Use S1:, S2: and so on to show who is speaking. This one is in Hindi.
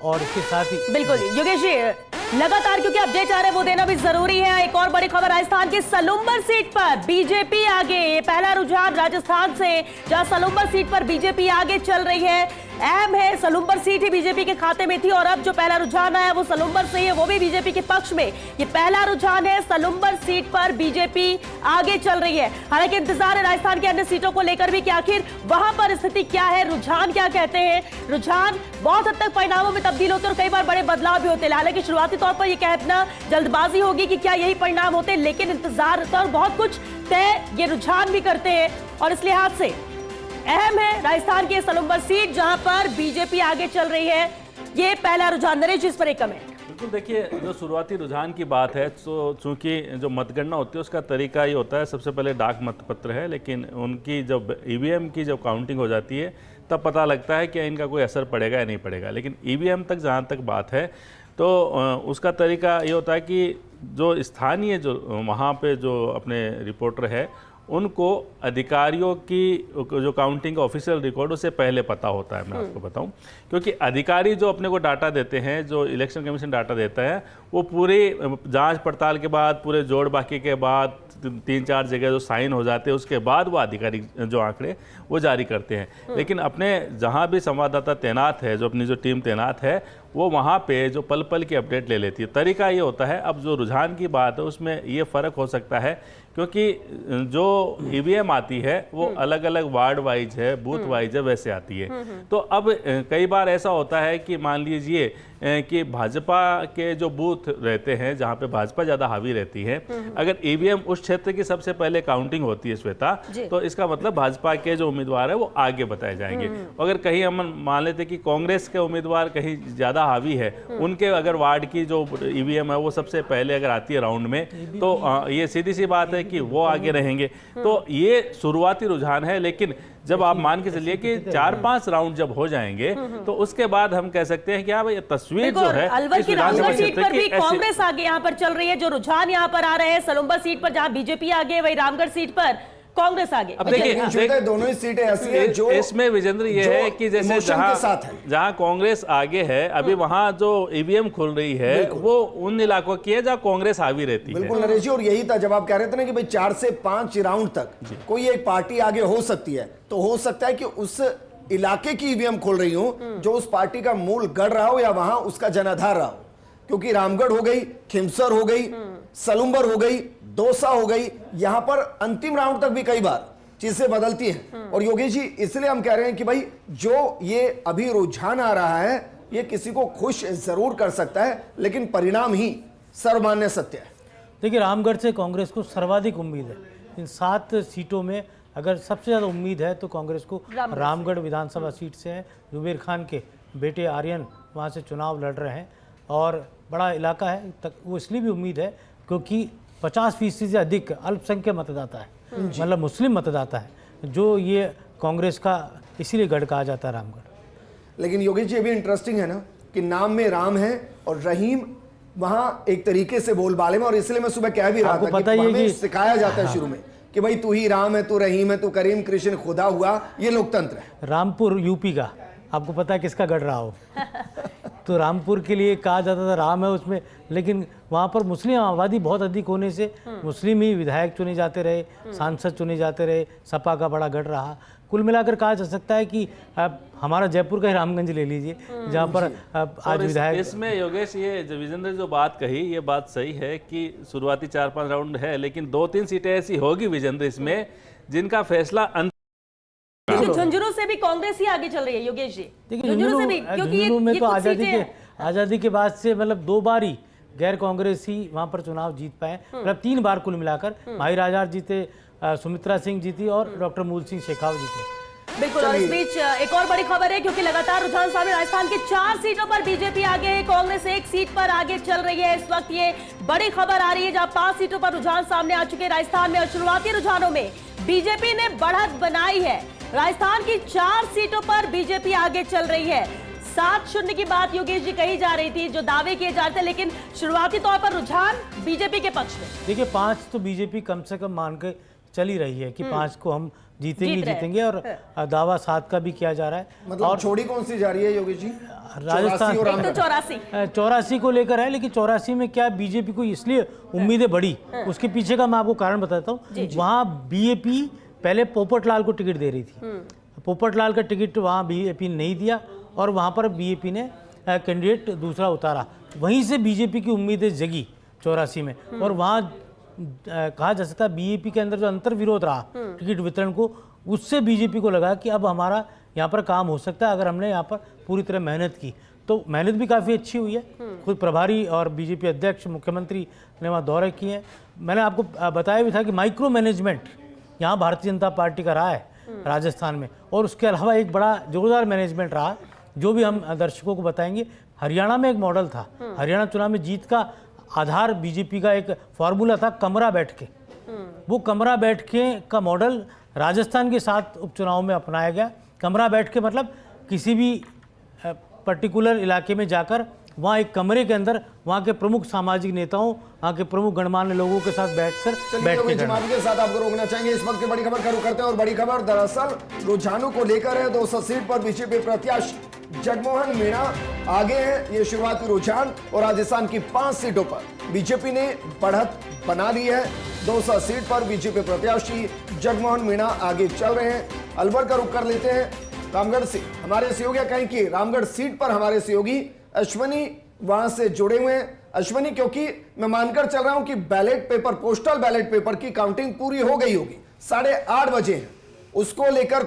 S1: और इसके साथ ही
S2: बिल्कुल योगेश जी, लगातार क्योंकि अपडेट आ रहे हैं वो देना भी जरूरी है। एक और बड़ी खबर, राजस्थान की सलूम्बर सीट पर बीजेपी आगे। ये पहला रुझान राजस्थान से, जहां सलूम्बर सीट पर बीजेपी आगे चल रही है। अहम है, सलूम्बर सीट ही बीजेपी के खाते में थी और अब जो पहला रुझान आया वो सलूम्बर से ही है, वो भी बीजेपी के पक्ष में। ये पहला रुझान है, सलूम्बर सीट पर बीजेपी आगे चल रही है। हालांकि इंतजार है राजस्थान की अन्य सीटों को लेकर भी कि आखिर वहां पर स्थिति क्या है, रुझान क्या कहते हैं। रुझान बहुत हद तक परिणामों में तब्दील होते हैं और कई बार बड़े बदलाव भी होते हैं। हालांकि शुरुआती तौर पर यह कहना जल्दबाजी होगी कि क्या यही परिणाम होते हैं, लेकिन इंतजार और बहुत कुछ तय ये रुझान भी करते हैं और इस लिहाज से अहम है राजस्थान की सलूम्बर सीट जहां पर बीजेपी आगे चल रही है। ये पहला रुझान। नरेश, इस पर एक कमेंट।
S3: बिल्कुल, देखिए जो शुरुआती रुझान की बात है तो चूंकि जो मतगणना होती है उसका तरीका ये होता है, सबसे पहले डाक मतपत्र है, लेकिन उनकी जब ईवीएम की जब काउंटिंग हो जाती है तब पता लगता है कि इनका कोई असर पड़ेगा या नहीं पड़ेगा। लेकिन ईवीएम तक जहाँ तक बात है तो उसका तरीका ये होता है कि जो स्थानीय जो वहाँ पे जो अपने रिपोर्टर है उनको अधिकारियों की जो काउंटिंग ऑफिशियल रिकॉर्ड उससे पहले पता होता है। मैं आपको बताऊं, क्योंकि अधिकारी जो अपने को डाटा देते हैं, जो इलेक्शन कमीशन डाटा देता है, वो पूरी जांच पड़ताल के बाद, पूरे जोड़ बाकी के बाद 3-4 जगह जो साइन हो जाते हैं उसके बाद वो आधिकारिक जो आंकड़े वो जारी करते हैं। लेकिन अपने जहां भी संवाददाता तैनात है, जो अपनी जो टीम तैनात है, वो वहाँ पे जो पल पल की अपडेट ले लेती है। तरीका ये होता है, अब जो रुझान की बात है उसमें ये फ़र्क हो सकता है क्योंकि जो ईवीएम आती है वो अलग अलग वार्ड वाइज है, बूथ वाइज है, वैसे आती है। तो अब कई बार ऐसा होता है कि मान लीजिए कि भाजपा के जो बूथ रहते हैं जहाँ पे भाजपा ज़्यादा हावी रहती है, अगर ईवीएम उस क्षेत्र की सबसे पहले काउंटिंग होती है श्वेता, तो इसका मतलब भाजपा के जो उम्मीदवार है वो आगे बताए जाएंगे। अगर कहीं हम मान लेते कि कांग्रेस के उम्मीदवार कहीं ज़्यादा हावी है, उनके अगर वार्ड की जो ईवीएम है वो सबसे पहले अगर आती है राउंड में, तो ये सीधी सी बात है कि वो आगे रहेंगे। तो ये शुरुआती रुझान है, लेकिन जब आप मान के चलिए कि 4-5 राउंड जब हो जाएंगे तो उसके बाद हम कह सकते हैं कि हाँ भाई ये तस्वीर जो है
S2: अलवर की रामगढ़ सीट पर भी कांग्रेस आगे यहाँ पर चल रही है। जो रुझान यहाँ पर आ रहे हैं, सलूम्बर सीट पर जहाँ बीजेपी आगे, वही रामगढ़ सीट पर कांग्रेस आगे।
S4: अब देखिए दोनों ही सीटें ऐसी हैं जो
S3: इसमें विजेंद्र ये है कि जैसे जहां कांग्रेस आगे है, अभी वहां जो ईवीएम खुल रही है वो उन इलाकों की है जहां कांग्रेस हावी रहती है।
S4: बिल्कुल नरेश जी, और यही था जब आप कह रहे थे ना कि भाई 4 से 5 राउंड तक कोई एक पार्टी आगे हो सकती है, तो हो सकता है कि उस इलाके की ईवीएम खोल रही हो जो उस पार्टी का मूल गढ़ रहा हो या वहां उसका जनाधार रहा हो। क्योंकि रामगढ़ हो गई, खिमसर हो गई, सलूम्बर हो गई, दौसा हो गई, यहां पर अंतिम राउंड तक भी कई बार चीजें बदलती हैं। और योगेश जी, इसलिए हम कह रहे हैं कि भाई जो ये अभी रुझान आ रहा है ये किसी को खुश जरूर कर सकता है, लेकिन परिणाम ही सर्वमान्य सत्य है।
S1: देखिए, रामगढ़ से कांग्रेस को सर्वाधिक उम्मीद है। इन 7 सीटों में अगर सबसे ज़्यादा उम्मीद है तो कांग्रेस को रामगढ़ विधानसभा सीट से है। जुबेर खान के बेटे आर्यन वहाँ से चुनाव लड़ रहे हैं और बड़ा इलाका है, तक वो इसलिए भी उम्मीद है क्योंकि 50% से अधिक अल्पसंख्यक मतदाता है, मतलब मुस्लिम मतदाता है, जो ये कांग्रेस का इसीलिए गढ़ कहा जाता है रामगढ़।
S4: लेकिन योगेश जी, ये भी इंटरेस्टिंग है ना कि नाम में राम है और रहीम वहां एक तरीके से बोलबाले में, और इसलिए मैं सुबह कह भी रहा था कि हमें सिखाया जाता है शुरू में कि भाई तू ही राम है, तू रहीम है, तू करीम कृष्ण खुदा हुआ, ये लोकतंत्र है।
S1: रामपुर यूपी का आपको पता है किसका गढ़ रहा हो तो रामपुर के लिए कहा जाता था राम है उसमें, लेकिन वहाँ पर मुस्लिम आबादी बहुत अधिक होने से मुस्लिम ही विधायक चुने जाते रहे, सांसद चुने जाते रहे, सपा का बड़ा गढ़ रहा। कुल मिलाकर कहा जा सकता है कि अब हमारा जयपुर का ही रामगंज ले लीजिए जहाँ पर आज विधायक।
S3: इसमें योगेश, ये विजेंद्र जो बात कही ये बात सही है कि शुरुआती 4-5 राउंड है, लेकिन 2-3 सीटें ऐसी होगी विजेंद्र इसमें जिनका फैसला
S2: झुंझुनू से भी कांग्रेस ही आगे चल रही है योगेश जी।
S1: देखिए, झुंझुनू में तो आजादी के बाद से मतलब 2 बार ही गैर कांग्रेसी वहां पर चुनाव जीत पाए, मतलब 3 बार कुल मिलाकर। भाई राजा जीते, सुमित्रा सिंह जीती और डॉक्टर मूल सिंह शेखावत जीते।
S2: बिल्कुल। और इस बीच एक और बड़ी खबर है क्योंकि लगातार रुझान सामने, राजस्थान की 4 सीटों पर बीजेपी आगे है, कांग्रेस 1 सीट पर आगे चल रही है। इस वक्त ये बड़ी खबर आ रही है जहां 5 सीटों पर रुझान सामने आ चुके हैं राजस्थान में, और शुरुआती रुझानों में बीजेपी ने बढ़त बनाई है। राजस्थान की 4 सीटों पर बीजेपी आगे चल रही है। 7-0 की बात योगेश जी कही जा रही थी, जो दावे किए जा रहे थे, लेकिन शुरुआती तौर पर रुझान बीजेपी के पक्ष में।
S1: देखिए, 5 तो बीजेपी कम से कम मान के चल ही रही है कि 5 को हम जीतेंगे
S2: जीत रहे हैं।
S1: जीतेंगे, और दावा 7 का भी किया जा रहा है।
S4: मतलब छोड़ी कौन सी जा रही है योगी जी?
S1: राजस्थान
S4: 84 और
S2: एक तो
S4: रामगढ़।
S2: 84
S1: 84 को लेकर है, लेकिन 84 में क्या बीजेपी को इसलिए उम्मीदें बढ़ी, उसके पीछे का मैं आपको कारण बताता हूँ। वहाँ बीएपी पहले पोपटलाल को टिकट दे रही थी, पोपटलाल का टिकट वहाँ बीएपी ने नहीं दिया, और वहाँ पर बीएपी ने कैंडिडेट दूसरा उतारा। वहीं से बीजेपी की उम्मीदें जगी 84 में, और वहाँ कहा जा सकता है बीएपी के अंदर जो अंतर्विरोध रहा टिकट वितरण को, उससे बीजेपी को लगा कि अब हमारा यहाँ पर काम हो सकता है अगर हमने यहाँ पर पूरी तरह मेहनत की। तो मेहनत भी काफ़ी अच्छी हुई है। खुद प्रभारी और बीजेपी अध्यक्ष मुख्यमंत्री ने वहाँ दौरे किए हैं। मैंने आपको बताया भी था कि माइक्रो मैनेजमेंट यहाँ भारतीय जनता पार्टी का रहा है राजस्थान में, और उसके अलावा एक बड़ा जोरदार मैनेजमेंट रहा, जो भी हम दर्शकों को बताएंगे। हरियाणा में एक मॉडल था, हरियाणा चुनाव में जीत का आधार बीजेपी का एक फॉर्मूला था कमरा बैठ के। वो कमरा बैठ के का मॉडल राजस्थान के 7 उपचुनाव में अपनाया गया। कमरा बैठ के मतलब किसी भी पर्टिकुलर इलाके में जाकर वहाँ एक कमरे के अंदर वहाँ के प्रमुख सामाजिक नेताओं, वहाँ के प्रमुख गणमान्य लोगों के साथ बैठकर बैठ के करना।
S4: के साथ आपको रोकना चाहेंगे। इस वक्त की बड़ी खबर का रुख करते हैं, और बड़ी खबर दरअसल रुझानों को लेकर है। 200 सीट पर बीजेपी प्रत्याशी जगमोहन मीणा आगे हैं, ये शुरुआती रुझान, और राजस्थान की 5 सीटों पर बीजेपी ने बढ़त बना ली है। 200 सीट पर बीजेपी प्रत्याशी जगमोहन मीणा आगे चल रहे हैं। अलवर का रुख कर लेते हैं रामगढ़ से। हमारे सहयोगी कहें कि रामगढ़ सीट पर हमारे सहयोगी अश्वनी वहां से जुड़े हुए हैं। अश्वनी, क्योंकि मैं मानकर चल रहा हूं कि ballot paper, postal ballot paper की काउंटिंग पूरी हो गई होगी, 8:30 बजे है, उसको लेकर